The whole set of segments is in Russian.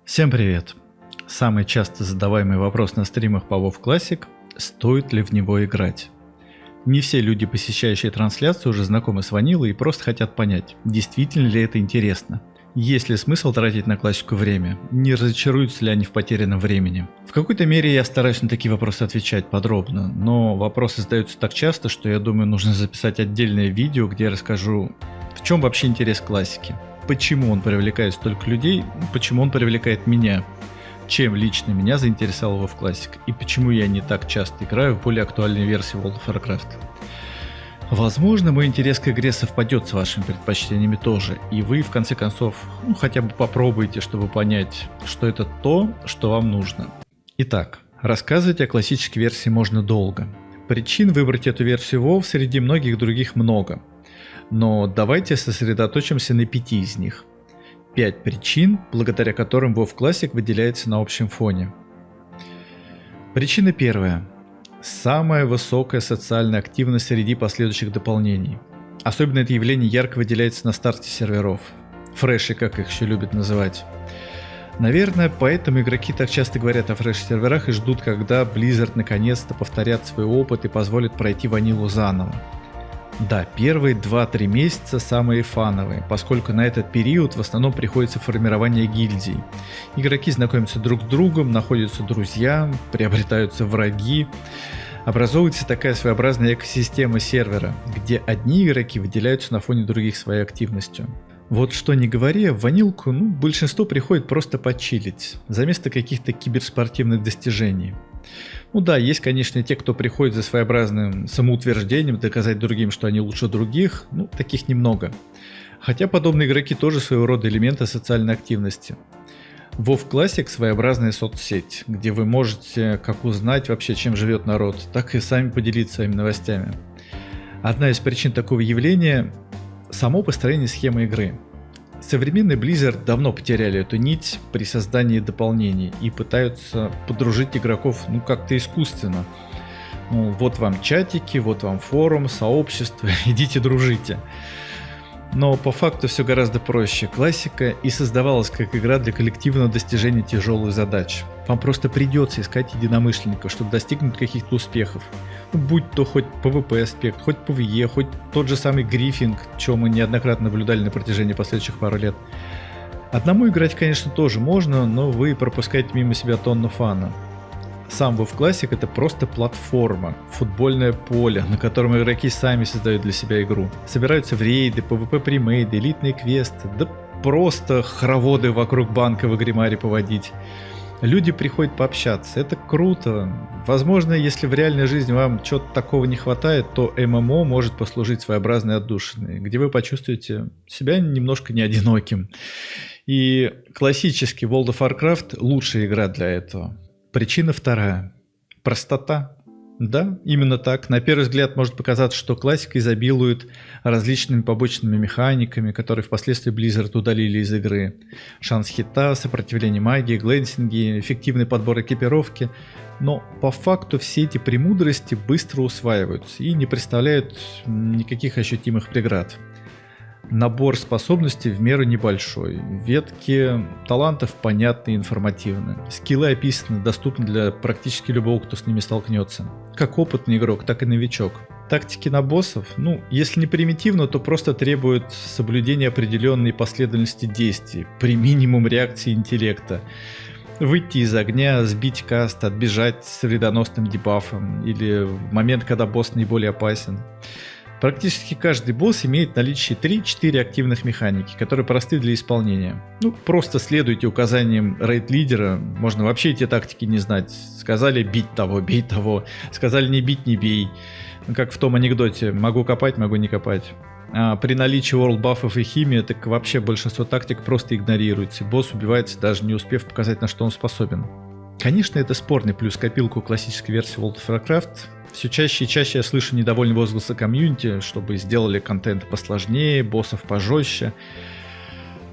Всем привет! Самый часто задаваемый вопрос на стримах по WoW Classic – стоит ли в него играть? Не все люди, посещающие трансляцию, уже знакомы с ванилой и просто хотят понять, действительно ли это интересно. Есть ли смысл тратить на классику время? Не разочаруются ли они в потерянном времени? В какой-то мере я стараюсь на такие вопросы отвечать подробно, но вопросы задаются так часто, что я думаю, нужно записать отдельное видео, где я расскажу, в чем вообще интерес классики. Почему он привлекает столько людей, почему он привлекает меня, чем лично меня заинтересовал WoW Classic и почему я не так часто играю в более актуальные версии World of Warcraft. Возможно, мой интерес к игре совпадет с вашими предпочтениями тоже, и вы в конце концов хотя бы попробуйте, чтобы понять, что это то, что вам нужно. Итак, рассказывать о классической версии можно долго. Причин выбрать эту версию WoW среди многих других много. Но давайте сосредоточимся на 5 из них. 5 причин, благодаря которым WoW Classic выделяется на общем фоне. Причина первая. Самая высокая социальная активность среди последующих дополнений. Особенно это явление ярко выделяется на старте серверов. Фреши, как их еще любят называть. Наверное, поэтому игроки так часто говорят о фреш-серверах и ждут, когда Blizzard наконец-то повторят свой опыт и позволит пройти ванилу заново. Да, первые 2-3 месяца самые фановые, поскольку на этот период в основном приходится формирование гильдий. Игроки знакомятся друг с другом, находятся друзья, приобретаются враги. Образовывается такая своеобразная экосистема сервера, где одни игроки выделяются на фоне других своей активностью. Вот что ни говори, в ванилку большинство приходит просто почилить, за место каких-то киберспортивных достижений. Да, есть, конечно, те, кто приходит за своеобразным самоутверждением, доказать другим, что они лучше других, таких немного. Хотя подобные игроки тоже своего рода элементы социальной активности. WoW Classic своеобразная соцсеть, где вы можете как узнать вообще, чем живет народ, так и сами поделиться своими новостями. Одна из причин такого явления – само построение схемы игры. Современные Blizzard давно потеряли эту нить при создании дополнений и пытаются подружить игроков как-то искусственно. Вот вам чатики, вот вам форум, сообщество, идите дружите. Но по факту все гораздо проще. Классика и создавалась как игра для коллективного достижения тяжелых задач. Вам просто придется искать единомышленников, чтобы достигнуть каких-то успехов. Будь то хоть PvP аспект, хоть PvE, хоть тот же самый грифинг, что мы неоднократно наблюдали на протяжении последующих пару лет. Одному играть, конечно, тоже можно, но вы пропускаете мимо себя тонну фана. Сам WoW Classic — это просто платформа, футбольное поле, на котором игроки сами создают для себя игру. Собираются в рейды, PvP-примейды, элитные квесты, да просто хороводы вокруг банка в Агримаре поводить. Люди приходят пообщаться, это круто. Возможно, если в реальной жизни вам чего-то такого не хватает, то ММО может послужить своеобразной отдушиной, где вы почувствуете себя немножко не одиноким. И классический World of Warcraft — лучшая игра для этого. Причина вторая. Простота. Да, именно так. На первый взгляд может показаться, что классика изобилует различными побочными механиками, которые впоследствии Blizzard удалили из игры. Шанс хита, сопротивление магии, глэнсинги, эффективный подбор экипировки. Но по факту все эти премудрости быстро усваиваются и не представляют никаких ощутимых преград. Набор способностей в меру небольшой. Ветки талантов понятны и информативны. Скиллы описаны, доступны для практически любого, кто с ними столкнется. Как опытный игрок, так и новичок. Тактики на боссов, если не примитивно, то просто требуют соблюдения определенной последовательности действий при минимум реакции интеллекта. Выйти из огня, сбить каст, отбежать с вредоносным дебафом или в момент, когда босс наиболее опасен. Практически каждый босс имеет в наличии 3-4 активных механики, которые просты для исполнения. Просто следуйте указаниям рейд-лидера, можно вообще эти тактики не знать. Сказали бить того, бей того, сказали не бить, не бей. Как в том анекдоте, могу копать, могу не копать. А при наличии ворлд-баффов и химии, так вообще большинство тактик просто игнорируется. Босс убивается, даже не успев показать, на что он способен. Конечно, это спорный плюс копилку классической версии World of Warcraft. Все чаще и чаще я слышу недовольные возгласы комьюнити, чтобы сделали контент посложнее, боссов пожестче.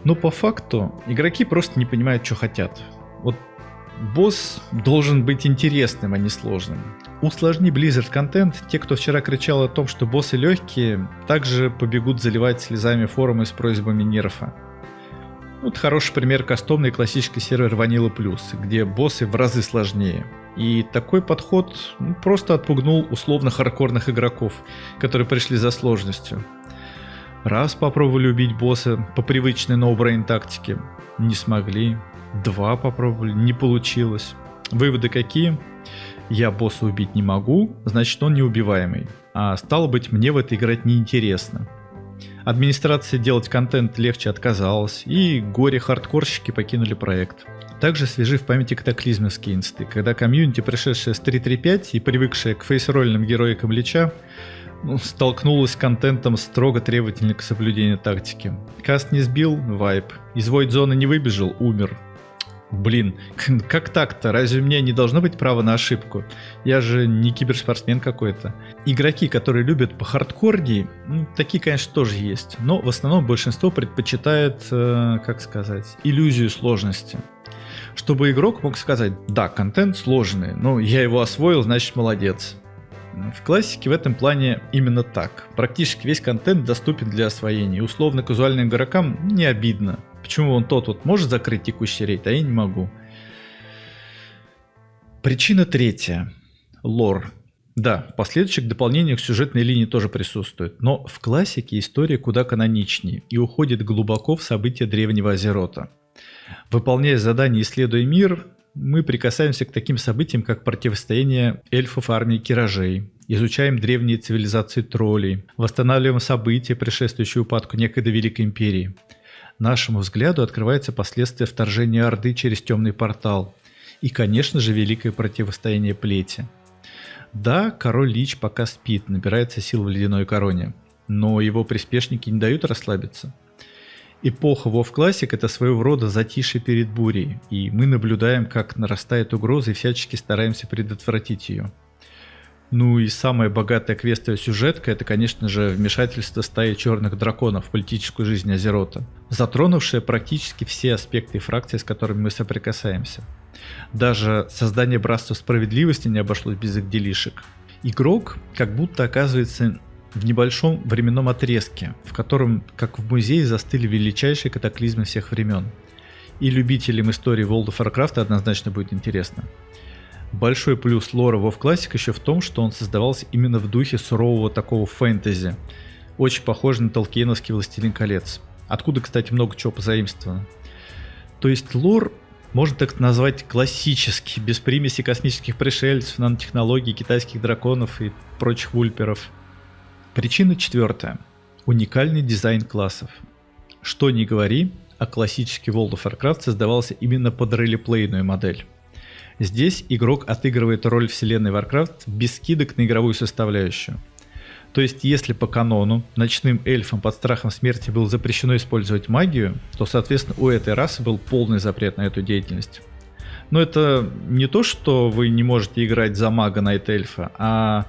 Но по факту игроки просто не понимают, что хотят. Босс должен быть интересным, а не сложным. Усложни Blizzard контент, те, кто вчера кричал о том, что боссы легкие, также побегут заливать слезами форумы с просьбами нерфа. Вот хороший пример кастомный классический сервер Vanilla Plus, где боссы в разы сложнее. И такой подход просто отпугнул условно хардкорных игроков, которые пришли за сложностью. Раз попробовали убить босса по привычной no-brain тактике, не смогли. 2 попробовали, не получилось. Выводы какие? Я босса убить не могу, значит он неубиваемый. А стало быть, мне в это играть неинтересно. Администрация делать контент легче отказалась, и горе-хардкорщики покинули проект. Также свежи в памяти катаклизмовские инсты, когда комьюнити, пришедшая с 3.3.5 и привыкшая к фейсрольным героикам Лича, столкнулась с контентом строго требовательным к соблюдению тактики. Каст не сбил — вайп. Из войд-зоны не выбежал — умер. Блин, как так-то? Разве у меня не должно быть права на ошибку? Я же не киберспортсмен какой-то. Игроки, которые любят по хардкорней, такие, конечно, тоже есть. Но в основном большинство предпочитает, иллюзию сложности. Чтобы игрок мог сказать: да, контент сложный, но я его освоил, значит молодец. В классике в этом плане именно так. Практически весь контент доступен для освоения. Условно-казуальным игрокам не обидно. Почему он тот может закрыть текущий рейд, а я не могу? Причина 3. Лор. Да, в последующих дополнениях сюжетной линии тоже присутствует, но в классике история куда каноничнее и уходит глубоко в события древнего Азерота. Выполняя задание «Исследуя мир», мы прикасаемся к таким событиям, как противостояние эльфов армии Киражей, изучаем древние цивилизации троллей, восстанавливаем события, предшествующие упадку некогда Великой Империи. Нашему взгляду открывается последствия вторжения Орды через темный портал и, конечно же, великое противостояние плети. Да, король Лич пока спит, набирается сил в ледяной короне, но его приспешники не дают расслабиться. Эпоха WoW Classic — это своего рода затишье перед бурей, и мы наблюдаем, как нарастает угроза и всячески стараемся предотвратить ее. Ну и самая богатая квестовая сюжетка — это, конечно же, вмешательство стаи черных драконов в политическую жизнь Азерота, затронувшая практически все аспекты фракции, с которыми мы соприкасаемся. Даже создание Братства Справедливости не обошлось без их делишек. Игрок как будто оказывается в небольшом временном отрезке, в котором, как в музее, застыли величайшие катаклизмы всех времен. И любителям истории World of Warcraft однозначно будет интересно. Большой плюс лора WoW Classic еще в том, что он создавался именно в духе сурового такого фэнтези, очень похож на толкиеновский «Властелин колец», откуда, кстати, много чего позаимствовано. То есть лор можно так назвать классический, без примеси космических пришельцев, нанотехнологий, китайских драконов и прочих вульперов. Причина 4. Уникальный дизайн классов. Что ни говори, а классический World of Warcraft создавался именно под ролеплейную модель. Здесь игрок отыгрывает роль вселенной Warcraft без скидок на игровую составляющую. То есть, если по канону ночным эльфам под страхом смерти было запрещено использовать магию, то, соответственно, у этой расы был полный запрет на эту деятельность. Но это не то, что вы не можете играть за мага найт-эльфа, а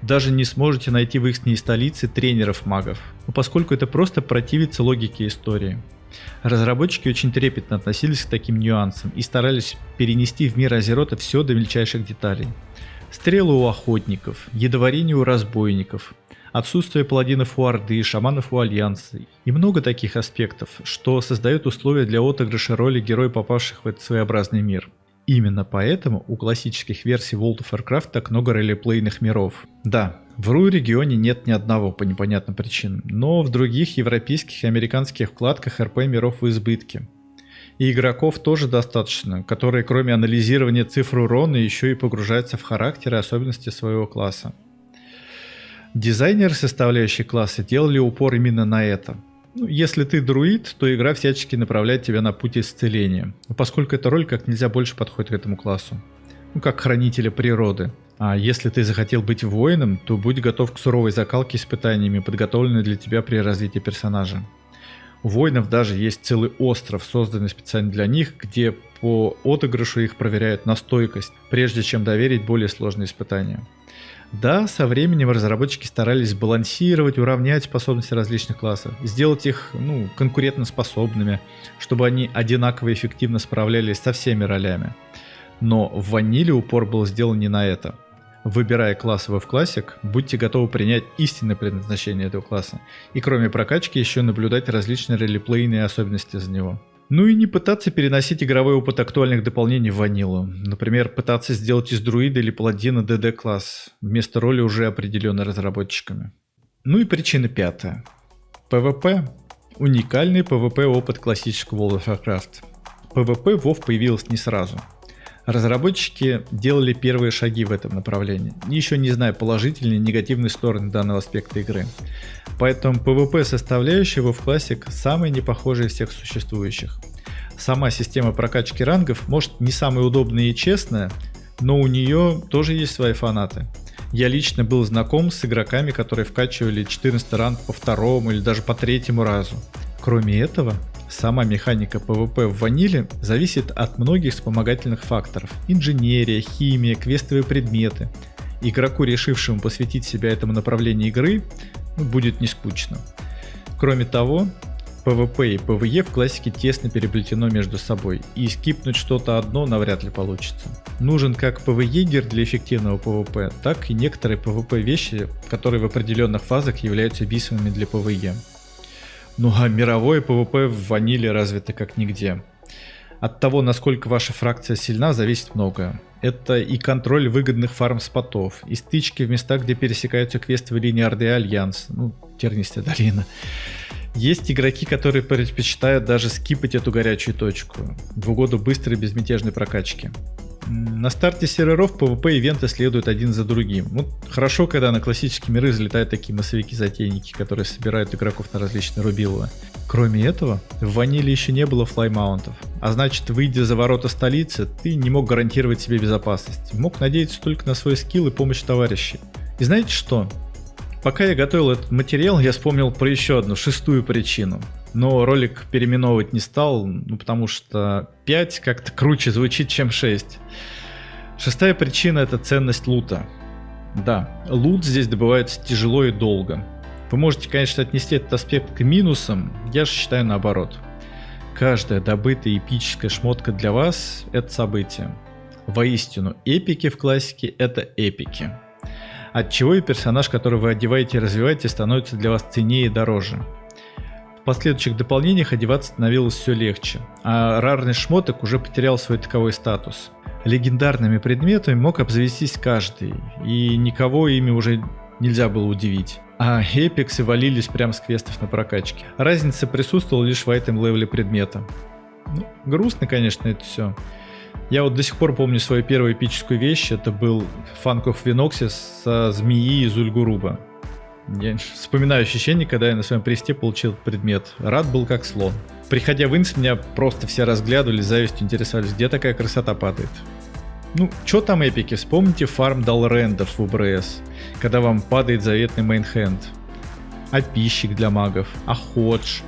даже не сможете найти в их столице тренеров магов, поскольку это просто противится логике истории. Разработчики очень трепетно относились к таким нюансам и старались перенести в мир Азерота все до мельчайших деталей. Стрелы у охотников, ядоварение у разбойников, отсутствие паладинов у Орды, шаманов у Альянса и много таких аспектов, что создает условия для отыгрыша роли героев, попавших в этот своеобразный мир. Именно поэтому у классических версий World of Warcraft так много ролеплейных миров. Да, в РУ регионе нет ни одного по непонятным причинам, но в других европейских и американских вкладках РП миров в избытке. И игроков тоже достаточно, которые кроме анализирования цифр урона еще и погружаются в характер и особенности своего класса. Дизайнеры, составляющие классы, делали упор именно на это. Если ты друид, то игра всячески направляет тебя на путь исцеления, поскольку эта роль как нельзя больше подходит к этому классу. Как хранителя природы. А если ты захотел быть воином, то будь готов к суровой закалке испытаниями, подготовленной для тебя при развитии персонажа. У воинов даже есть целый остров, созданный специально для них, где по отыгрышу их проверяют на стойкость, прежде чем доверить более сложные испытания. Да, со временем разработчики старались балансировать, уравнять способности различных классов, сделать их конкурентоспособными, чтобы они одинаково эффективно справлялись со всеми ролями. Но в ваниле упор был сделан не на это. Выбирая класс WoW Classic, будьте готовы принять истинное предназначение этого класса, и кроме прокачки еще наблюдать различные ролеплейные особенности за него. Ну и не пытаться переносить игровой опыт актуальных дополнений в ванилу. Например, пытаться сделать из друида или паладина DD-класс вместо роли, уже определенной разработчиками. Ну и причина пятая. PvP. Уникальный PvP-опыт классического World of Warcraft. PvP в WoW появилось не сразу. Разработчики делали первые шаги в этом направлении, еще не зная положительные и негативные стороны данного аспекта игры. Поэтому PvP-составляющая WoW Classic самая непохожая из всех существующих. Сама система прокачки рангов может не самая удобная и честная, но у нее тоже есть свои фанаты. Я лично был знаком с игроками, которые вкачивали 14 ранг по второму или даже по третьему разу. Кроме этого, сама механика PvP в ваниле зависит от многих вспомогательных факторов. Инженерия, химия, квестовые предметы. Игроку, решившему посвятить себя этому направлению игры, будет не скучно. Кроме того, PvP и PvE в классике тесно переплетено между собой, и скипнуть что-то одно навряд ли получится. Нужен как PvE-гир для эффективного PvP, так и некоторые PvP вещи, которые в определенных фазах являются висовыми для PvE. Ну а мировое PvP в ваниле развито как нигде. От того, насколько ваша фракция сильна, зависит многое. Это и контроль выгодных фарм-спотов, и стычки в местах, где пересекаются квестовые линии Орды и Альянс, Тернистая долина. Есть игроки, которые предпочитают даже скипать эту горячую точку в угоду быстрой безмятежной прокачки. На старте серверов PvP-ивенты следуют один за другим. Хорошо, когда на классические миры залетают такие массовики-затейники, которые собирают игроков на различные рубиловы. Кроме этого, в ваниле еще не было флаймаунтов, а значит, выйдя за ворота столицы, ты не мог гарантировать себе безопасность, мог надеяться только на свой скилл и помощь товарищей. И знаете что? Пока я готовил этот материал, я вспомнил про еще одну, шестую причину. Но ролик переименовывать не стал, потому что 5 как-то круче звучит, чем 6. Шестая причина — это ценность лута. Да, лут здесь добывается тяжело и долго. Вы можете, конечно, отнести этот аспект к минусам, я же считаю наоборот. Каждая добытая эпическая шмотка для вас — это событие. Воистину, эпики в классике — это эпики. Отчего и персонаж, который вы одеваете и развиваете, становится для вас ценнее и дороже. В последующих дополнениях одеваться становилось все легче, а рарный шмоток уже потерял свой таковой статус. Легендарными предметами мог обзавестись каждый, и никого ими уже нельзя было удивить. А эпиксы валились прямо с квестов на прокачке. Разница присутствовала лишь в этом левеле предмета. Грустно, конечно, это все. Я до сих пор помню свою первую эпическую вещь. Это был Funk of Vinoxis со змеи из Ульгуруба. Я вспоминаю ощущение, когда я на своем престе получил этот предмет. Рад был как слон. Приходя в инс, меня просто все разглядывали, с завистью интересовались, где такая красота падает. Чё там эпики? Вспомните фарм Далрендов в УБРС, когда вам падает заветный мейнхенд. А пищик для магов, а ходж.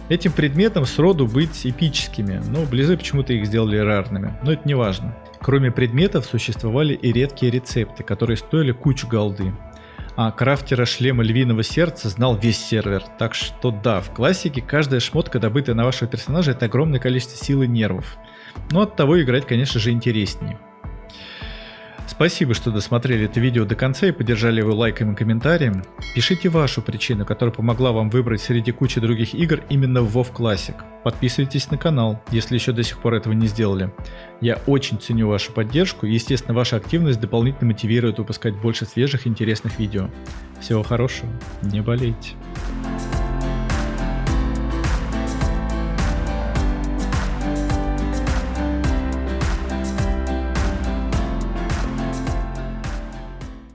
Этим предметам сроду быть эпическими, но Близы почему-то их сделали рарными, но это не важно. Кроме предметов существовали и редкие рецепты, которые стоили кучу голды. А крафтера шлема львиного сердца знал весь сервер, так что да, в классике каждая шмотка, добытая на вашего персонажа, это огромное количество сил и нервов. Но оттого играть, конечно же, интереснее. Спасибо, что досмотрели это видео до конца и поддержали его лайком и комментарием. Пишите вашу причину, которая помогла вам выбрать среди кучи других игр именно WoW Classic. Подписывайтесь на канал, если еще до сих пор этого не сделали. Я очень ценю вашу поддержку и, естественно, ваша активность дополнительно мотивирует выпускать больше свежих и интересных видео. Всего хорошего, не болейте.